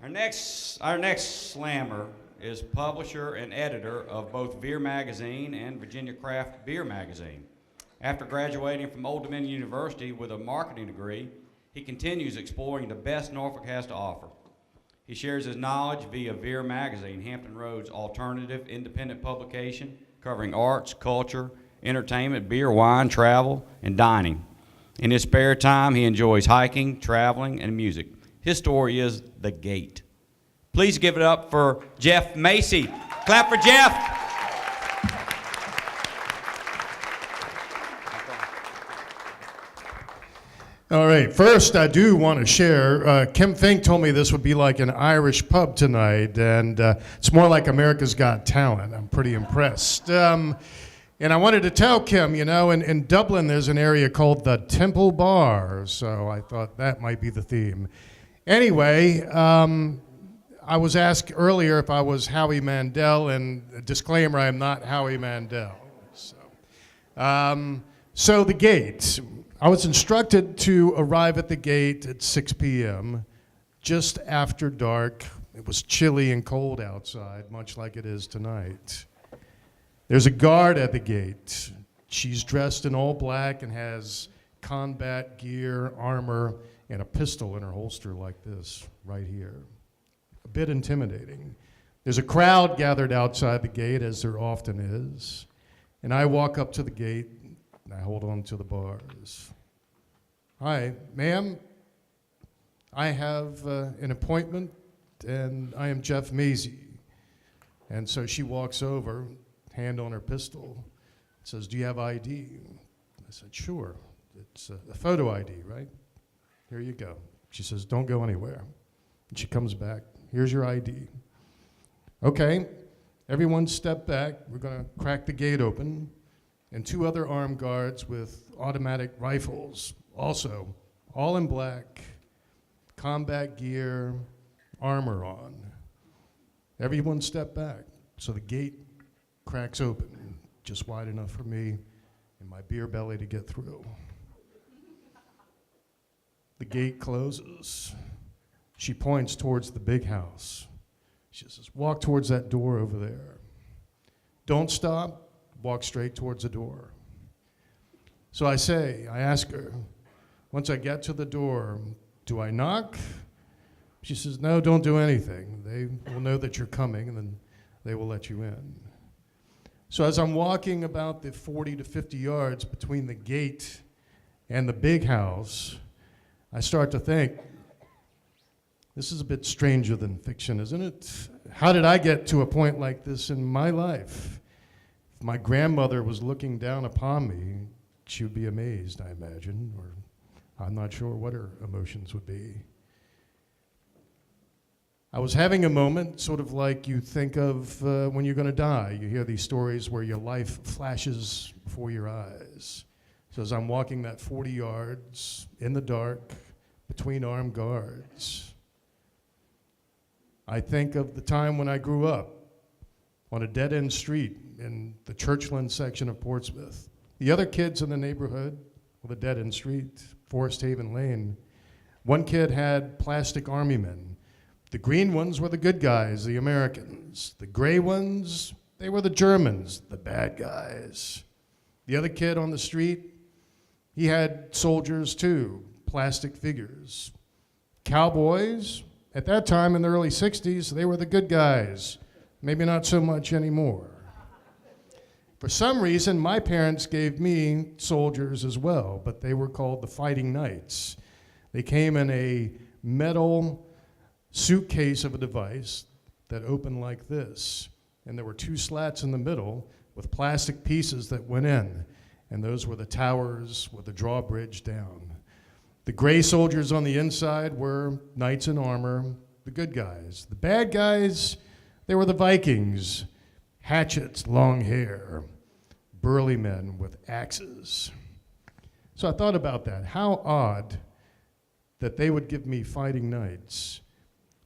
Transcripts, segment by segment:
Our next slammer is publisher and editor of both Beer Magazine and Virginia Craft Beer Magazine. After graduating from Old Dominion University with a marketing degree, he continues exploring the best Norfolk has to offer. He shares his knowledge via Beer Magazine, Hampton Roads' alternative independent publication covering arts, culture, entertainment, beer, wine, travel, and dining. In his spare time, he enjoys hiking, traveling, and music. His story is The Gate. Please give it up for Jeff Maisey. Clap for Jeff. All right, first I do want to share, Kim Fink told me this would be like an Irish pub tonight, and it's more like America's Got Talent. I'm pretty impressed. And I wanted to tell Kim, you know, in Dublin there's an area called the Temple Bar, so I thought that might be the theme. Anyway, I was asked earlier if I was Howie Mandel, and disclaimer, I am not Howie Mandel. So The Gate. I was instructed to arrive at the gate at 6 p.m., just after dark. It was chilly and cold outside, much like it is tonight. There's a guard at the gate. She's dressed in all black and has combat gear, armor, and a pistol in her holster like this, right here. A bit intimidating. There's a crowd gathered outside the gate, as there often is, and I walk up to the gate. I hold on to the bars. Hi, ma'am. I have an appointment, and I am Jeff Maisey. And so she walks over, hand on her pistol, says, "Do you have ID?" I said, "Sure. It's a photo ID, right? Here you go." She says, "Don't go anywhere." And she comes back. "Here's your ID." Okay, everyone step back. We're going to crack the gate open. And two other armed guards with automatic rifles, also all in black, combat gear, armor on. Everyone step back. So the gate cracks open, just wide enough for me and my beer belly to get through. The gate closes. She points towards the big house. She says, "Walk towards that door over there. Don't stop. Walk straight towards the door." So I ask her, once I get to the door, "Do I knock?" She says, "No, don't do anything. They will know that you're coming, and then they will let you in." So as I'm walking about the 40 to 50 yards between the gate and the big house, I start to think, this is a bit stranger than fiction, isn't it? How did I get to a point like this in my life? If my grandmother was looking down upon me, she would be amazed, I imagine, or I'm not sure what her emotions would be. I was having a moment, sort of like you think of when you're going to die. You hear these stories where your life flashes before your eyes. So as I'm walking that 40 yards in the dark between armed guards, I think of the time when I grew up on a dead-end street in the Churchland section of Portsmouth. The other kids in the neighborhood, well, the dead-end street, Forest Haven Lane, one kid had plastic army men. The green ones were the good guys, the Americans. The gray ones, they were the Germans, the bad guys. The other kid on the street, he had soldiers too, plastic figures. Cowboys, at that time in the early 60s, they were the good guys. Maybe not so much anymore. For some reason, my parents gave me soldiers as well, but they were called the Fighting Knights. They came in a metal suitcase of a device that opened like this, and there were two slats in the middle with plastic pieces that went in, and those were the towers with the drawbridge down. The gray soldiers on the inside were knights in armor, the good guys. The bad guys, they were the Vikings, hatchets, long hair, burly men with axes. So I thought about that. How odd that they would give me fighting knights.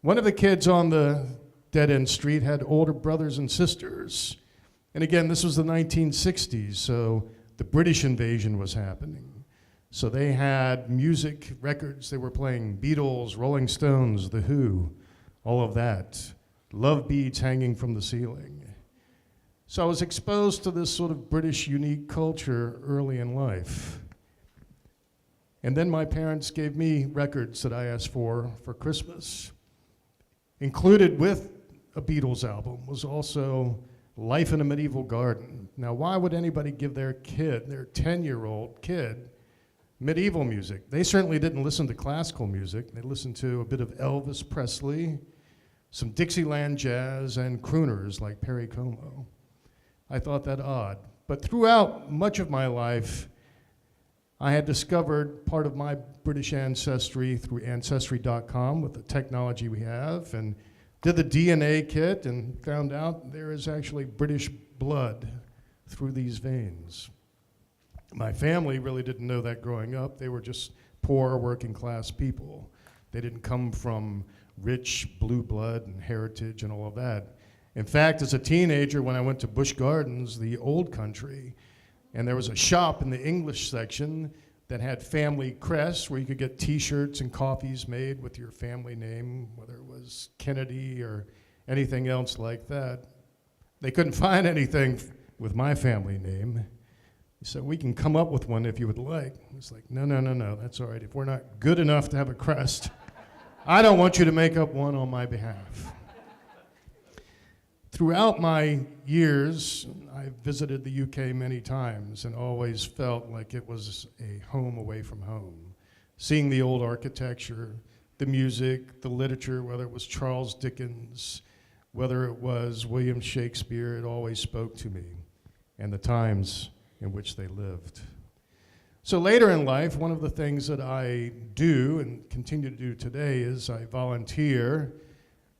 One of the kids on the dead-end street had older brothers and sisters. And again, this was the 1960s, so the British invasion was happening. So they had music records. They were playing Beatles, Rolling Stones, The Who, all of that. Love beads hanging from the ceiling. So I was exposed to this sort of British unique culture early in life. And then my parents gave me records that I asked for Christmas. Included with a Beatles album was also Life in a Medieval Garden. Now, why would anybody give their kid, their 10-year-old kid, medieval music? They certainly didn't listen to classical music. They listened to a bit of Elvis Presley, some Dixieland jazz, and crooners like Perry Como. I thought that odd. But throughout much of my life, I had discovered part of my British ancestry through Ancestry.com with the technology we have, and did the DNA kit and found out there is actually British blood through these veins. My family really didn't know that growing up. They were just poor working class people. They didn't come from rich blue blood and heritage and all of that. In fact, as a teenager, when I went to Busch Gardens, the old country, and there was a shop in the English section that had family crests where you could get t-shirts and coffees made with your family name, whether it was Kennedy or anything else like that. They couldn't find anything with my family name. He said, we can come up with one if you would like. It's like, no, that's all right. If we're not good enough to have a crest, I don't want you to make up one on my behalf. Throughout my years, I visited the UK many times and always felt like it was a home away from home. Seeing the old architecture, the music, the literature, whether it was Charles Dickens, whether it was William Shakespeare, it always spoke to me, and the times in which they lived. So later in life, one of the things that I do and continue to do today is I volunteer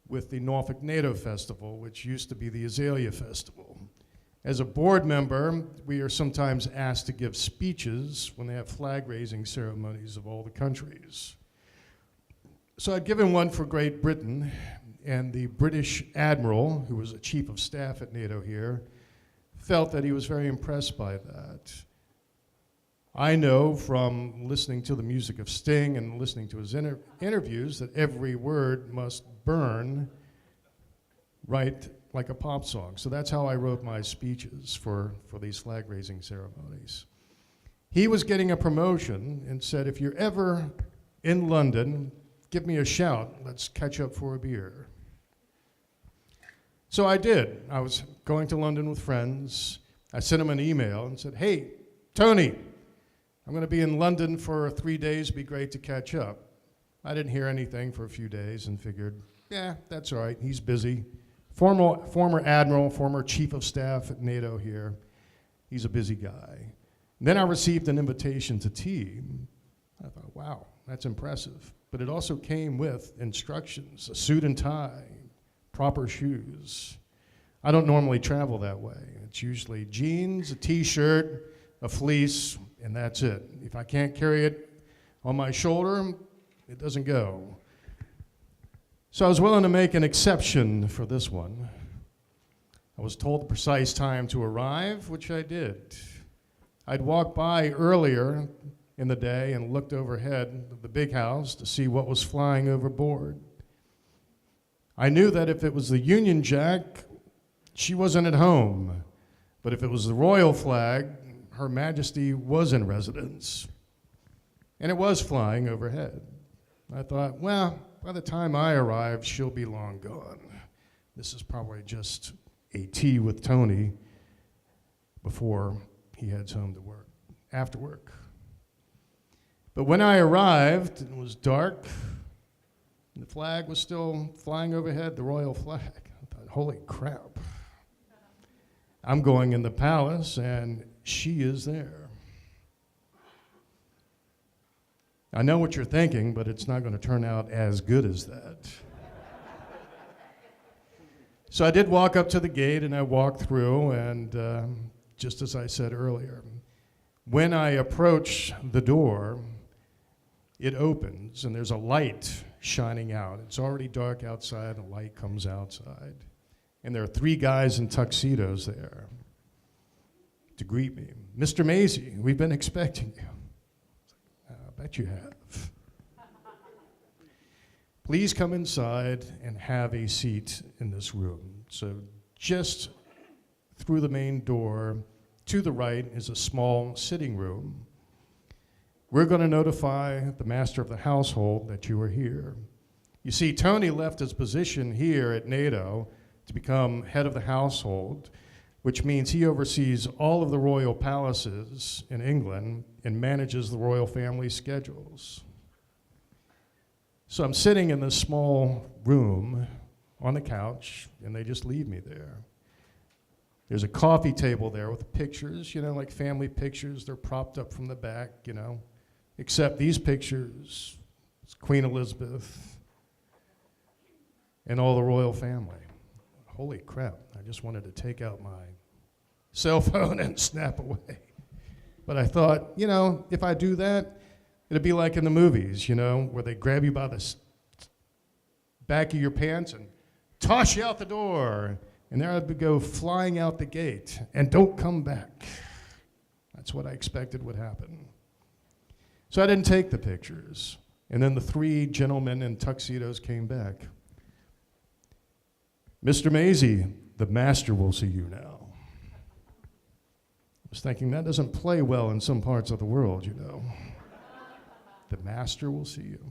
with the Norfolk NATO Festival, which used to be the Azalea Festival. As a board member, we are sometimes asked to give speeches when they have flag-raising ceremonies of all the countries. So I'd given one for Great Britain, and the British Admiral, who was a chief of staff at NATO here, felt that he was very impressed by that. I know from listening to the music of Sting and listening to his interviews that every word must burn right like a pop song. So that's how I wrote my speeches for these flag-raising ceremonies. He was getting a promotion and said, if you're ever in London, give me a shout. Let's catch up for a beer. So I did. I was going to London with friends. I sent him an email and said, hey, Tony, I'm going to be in London for 3 days. It'd be great to catch up. I didn't hear anything for a few days and figured, yeah, that's all right. He's busy. Former admiral, former chief of staff at NATO here. He's a busy guy. And then I received an invitation to tea. I thought, wow, that's impressive. But it also came with instructions, a suit and tie, proper shoes. I don't normally travel that way. It's usually jeans, a t-shirt, a fleece, and that's it. If I can't carry it on my shoulder, it doesn't go. So I was willing to make an exception for this one. I was told the precise time to arrive, which I did. I'd walked by earlier in the day and looked overhead of the big house to see what was flying overboard. I knew that if it was the Union Jack, she wasn't at home. But if it was the royal flag, Her Majesty was in residence. And it was flying overhead. I thought, well, by the time I arrive, she'll be long gone. This is probably just a tea with Tony before he heads home to work, after work. But when I arrived, it was dark, and the flag was still flying overhead, the royal flag. I thought, holy crap. I'm going in the palace, and she is there. I know what you're thinking, but it's not going to turn out as good as that. So I did walk up to the gate, and I walked through, and just as I said earlier, when I approach the door, it opens, and there's a light shining out. It's already dark outside, and the light comes outside. And there are 3 guys in tuxedos there to greet me. Mr. Maisey, we've been expecting you. I bet you have. Please come inside and have a seat in this room. So just through the main door to the right is a small sitting room. We're going to notify the master of the household that you are here. You see, Tony left his position here at NATO to become head of the household, which means he oversees all of the royal palaces in England and manages the royal family schedules. So I'm sitting in this small room on the couch, and they just leave me there. There's a coffee table there with pictures, like family pictures. They're propped up from the back, except these pictures, it's Queen Elizabeth and all the royal family. Holy crap, I just wanted to take out my cell phone and snap away. But I thought, if I do that, it'd be like in the movies, where they grab you by the back of your pants and toss you out the door. And there I'd go flying out the gate and don't come back. That's what I expected would happen. So I didn't take the pictures. And then the 3 gentlemen in tuxedos came back. Mr. Maisey, the master will see you now. I was thinking that doesn't play well in some parts of the world, The master will see you.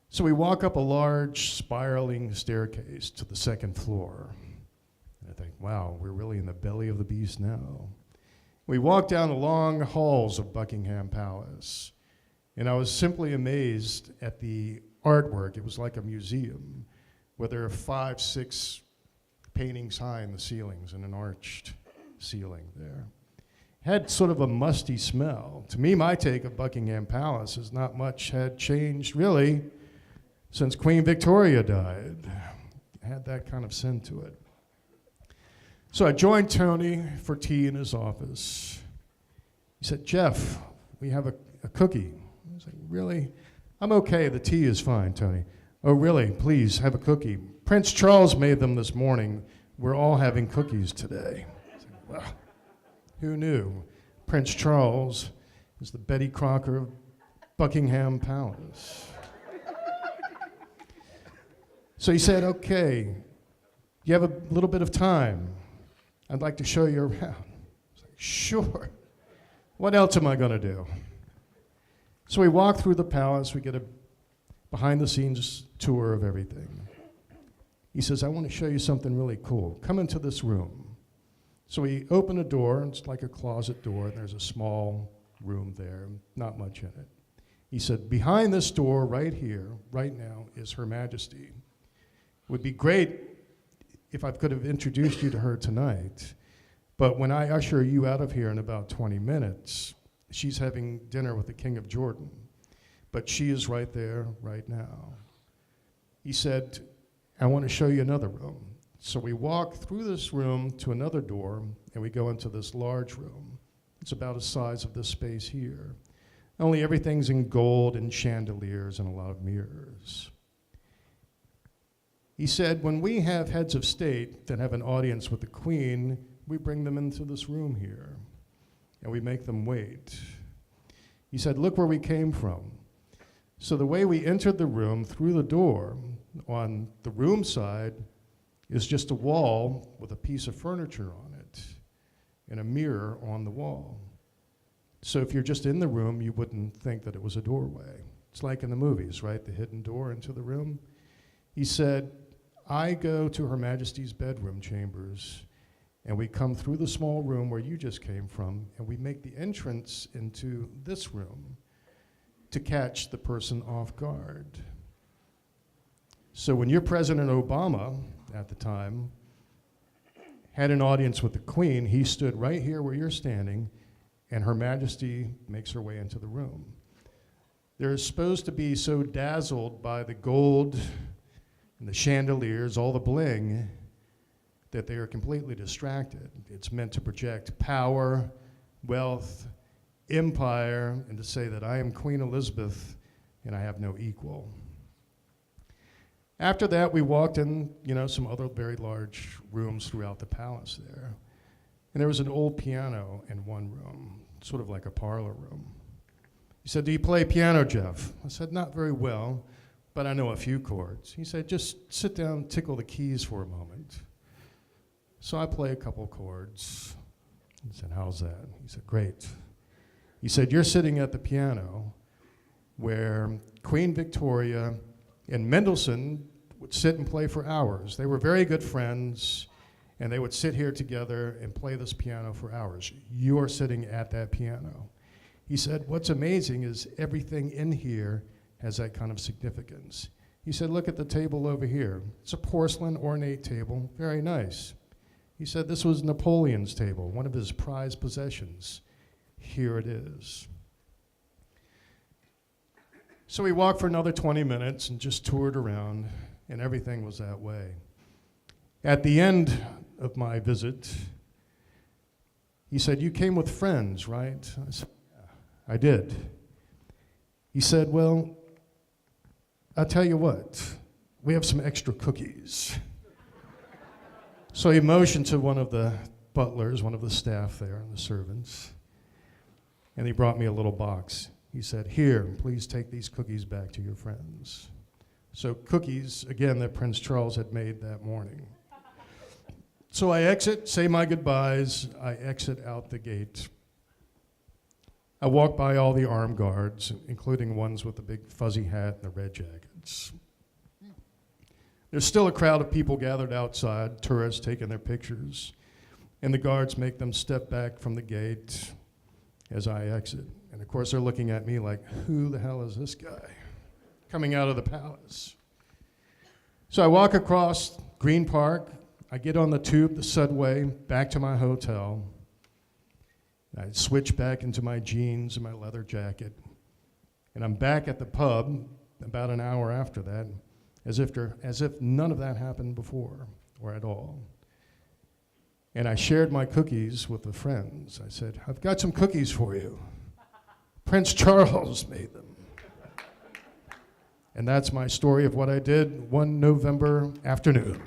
So we walk up a large spiraling staircase to the 2nd floor. And I think, wow, we're really in the belly of the beast now. We walk down the long halls of Buckingham Palace, and I was simply amazed at the artwork. It was like a museum, where there are 5, 6 paintings high in the ceilings and an arched ceiling there. Had sort of a musty smell. To me, my take of Buckingham Palace is not much had changed, really, since Queen Victoria died. It had that kind of scent to it. So I joined Tony for tea in his office. He said, Jeff, we have a cookie. I was like, really? I'm okay, the tea is fine, Tony. Oh, really? Please, have a cookie. Prince Charles made them this morning. We're all having cookies today. I was like, well, who knew? Prince Charles is the Betty Crocker of Buckingham Palace. So he said, okay, you have a little bit of time. I'd like to show you around. I was like, sure. What else am I going to do? So we walk through the palace. We get a behind-the-scenes tour of everything. He says, I want to show you something really cool. Come into this room. So we open a door, and it's like a closet door, and there's a small room there, not much in it. He said, behind this door right here, right now, is Her Majesty. It would be great if I could have introduced you to her tonight, but when I usher you out of here in about 20 minutes, she's having dinner with the King of Jordan. But she is right there, right now. He said, I want to show you another room. So we walk through this room to another door, and we go into this large room. It's about the size of this space here. Only everything's in gold and chandeliers and a lot of mirrors. He said, when we have heads of state that have an audience with the Queen, we bring them into this room here, and we make them wait. He said, look where we came from. So the way we entered the room through the door, on the room side, is just a wall with a piece of furniture on it and a mirror on the wall. So if you're just in the room, you wouldn't think that it was a doorway. It's like in the movies, right? The hidden door into the room. He said, I go to Her Majesty's bedroom chambers, and we come through the small room where you just came from, and we make the entrance into this room to catch the person off guard. So when your President Obama, at the time, had an audience with the Queen, he stood right here where you're standing, and Her Majesty makes her way into the room. They're supposed to be so dazzled by the gold and the chandeliers, all the bling, that they are completely distracted. It's meant to project power, wealth, empire, and to say that I am Queen Elizabeth and I have no equal. After that, we walked in, some other very large rooms throughout the palace there. And there was an old piano in one room, sort of like a parlor room. He said, do you play piano, Jeff? I said, not very well. but I know a few chords. He said, just sit down and tickle the keys for a moment. So I play a couple chords. He said, how's that? He said, great. He said, you're sitting at the piano where Queen Victoria and Mendelssohn would sit and play for hours. They were very good friends, and they would sit here together and play this piano for hours. You are sitting at that piano. He said, what's amazing is everything in here has that kind of significance. He said, look at the table over here. It's a porcelain ornate table, very nice. He said this was Napoleon's table, one of his prized possessions. Here it is. So we walked for another 20 minutes and just toured around, and everything was that way. At the end of my visit, he said, you came with friends, right? I said, yeah, I did. He said, well, I'll tell you what, we have some extra cookies. So he motioned to one of the butlers, one of the staff there, and the servants, and he brought me a little box. He said, here, please take these cookies back to your friends. So cookies, again, that Prince Charles had made that morning. So I exit, say my goodbyes, I exit out the gate. I walk by all the armed guards, including ones with the big fuzzy hat and the red jackets. There's still a crowd of people gathered outside, tourists taking their pictures, and the guards make them step back from the gate as I exit. And of course, they're looking at me like, who the hell is this guy coming out of the palace? So I walk across Green Park, I get on the tube, the subway, back to my hotel. I switch back into my jeans and my leather jacket, and I'm back at the pub about an hour after that, as if none of that happened before or at all. And I shared my cookies with the friends. I said, I've got some cookies for you. Prince Charles made them. And that's my story of what I did one November afternoon.